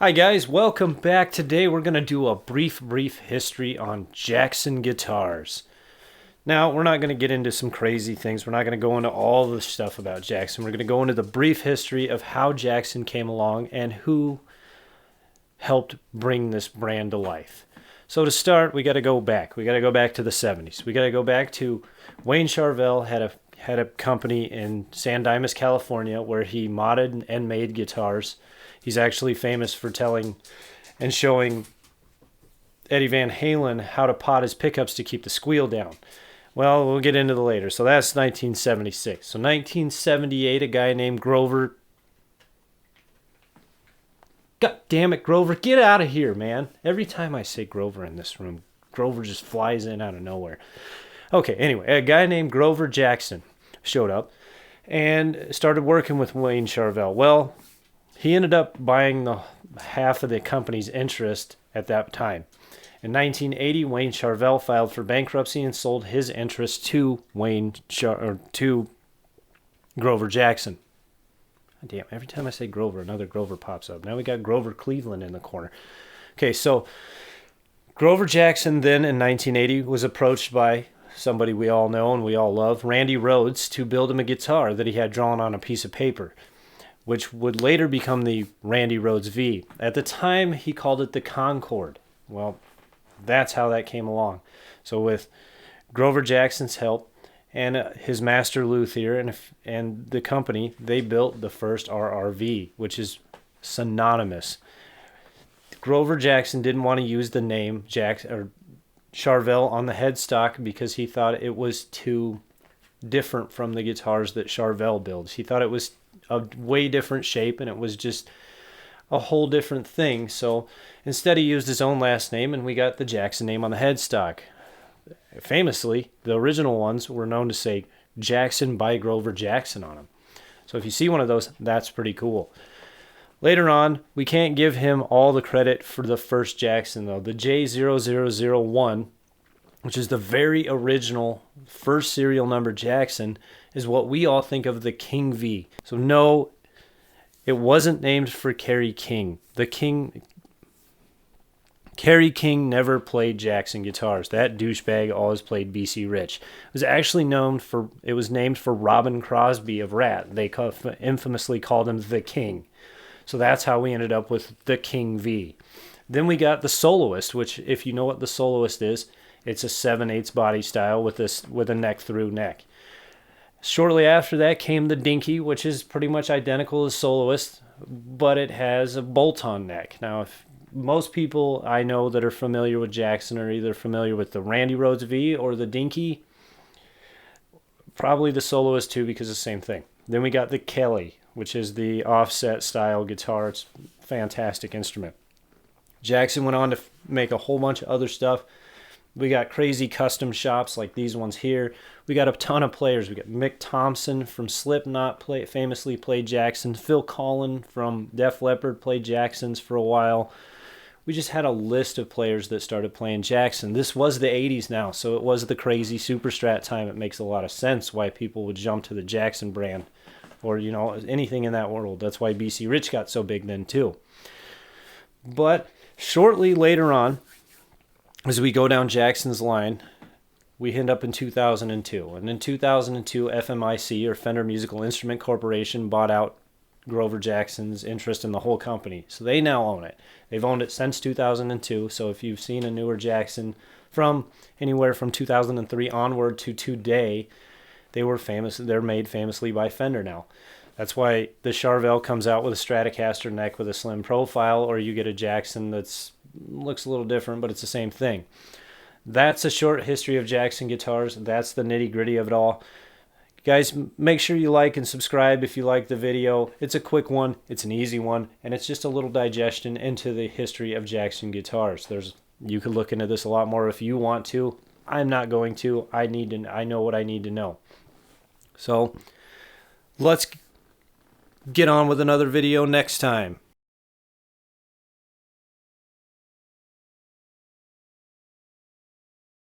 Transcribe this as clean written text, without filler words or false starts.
Hi guys, welcome back. Today we're going to do a brief history on Jackson guitars. Now, we're not going to get into some crazy things. We're not going to go into all the stuff about Jackson. We're going to go into the brief history of how Jackson came along and who helped bring this brand to life. So to start, we got to go back. We got to go back to the 70s. We got to go back to Wayne Charvel had a company in San Dimas, California, where he modded and made guitars. He's actually famous for telling and showing Eddie Van Halen how to pot his pickups to keep the squeal down. Well, we'll get into the later. So that's 1976. So 1978, a guy named Grover. God damn it, Grover, get out of here, man. Every time I say Grover in this room, Grover just flies in out of nowhere. Okay, anyway, a guy named Grover Jackson showed up and started working with Wayne Charvel. Well, he ended up buying the half of the company's interest at that time. In 1980, Wayne Charvel filed for bankruptcy and sold his interest to to Grover Jackson. Damn, every time I say Grover, another Grover pops up. Now we got Grover Cleveland in the corner. Okay, so Grover Jackson then in 1980 was approached by somebody we all know and we all love, Randy Rhoads, to build him a guitar that he had drawn on a piece of paper, which would later become the Randy Rhoads V. At the time, he called it the Concorde. Well, that's how that came along. So with Grover Jackson's help and his master luthier and the company, they built the first RRV, which is synonymous. Grover Jackson didn't want to use the name Charvel on the headstock because he thought it was too different from the guitars that Charvel builds. He thought it was a way different shape and it was just a whole different thing. So instead he used his own last name and we got the Jackson name on the headstock. Famously, the original ones were known to say Jackson by Grover Jackson on them. So if you see one of those, that's pretty cool. Later on, we can't give him all the credit for the first Jackson though. The J0001, which is the very original first serial number Jackson, is what we all think of the King V. So no, it wasn't named for Kerry King. Kerry King never played Jackson guitars. That douchebag always played BC Rich. It was actually named for Robin Crosby of Rat. They infamously called him the King. So that's how we ended up with the King V. Then we got the Soloist, which if you know what the Soloist is, it's a 7/8 body style with a neck through neck. Shortly after that came the Dinky, which is pretty much identical as Soloist, but it has a bolt-on neck. Now, if most people I know that are familiar with Jackson are either familiar with the Randy Rhoads V or the Dinky, probably the Soloist too because it's the same thing. Then we got the Kelly, which is the offset style guitar. It's a fantastic instrument. Jackson went on to make a whole bunch of other stuff. We got crazy custom shops like these ones here. We got a ton of players. We got Mick Thompson from Slipknot famously played Jackson. Phil Collen from Def Leppard played Jacksons for a while. We just had a list of players that started playing Jackson. This was the 80s now, so it was the crazy super strat time. It makes a lot of sense why people would jump to the Jackson brand or, anything in that world. That's why BC Rich got so big then too. But shortly later on, as we go down Jackson's line, we end up in 2002. And in 2002, FMIC, or Fender Musical Instrument Corporation, bought out Grover Jackson's interest in the whole company. So they now own it. They've owned it since 2002. So if you've seen a newer Jackson from anywhere from 2003 onward to today, they're made famously by Fender now. That's why the Charvel comes out with a Stratocaster neck with a slim profile, or you get a Jackson that's looks a little different, but it's the same thing. That's a short history of Jackson guitars. That's the nitty-gritty of it all. Guys, make sure you like and subscribe if you like the video. It's a quick one, it's an easy one, and it's just a little digestion into the history of Jackson guitars. You could look into this a lot more if you want to. I'm not going to. I know what I need to know. So let's get on with another video next time.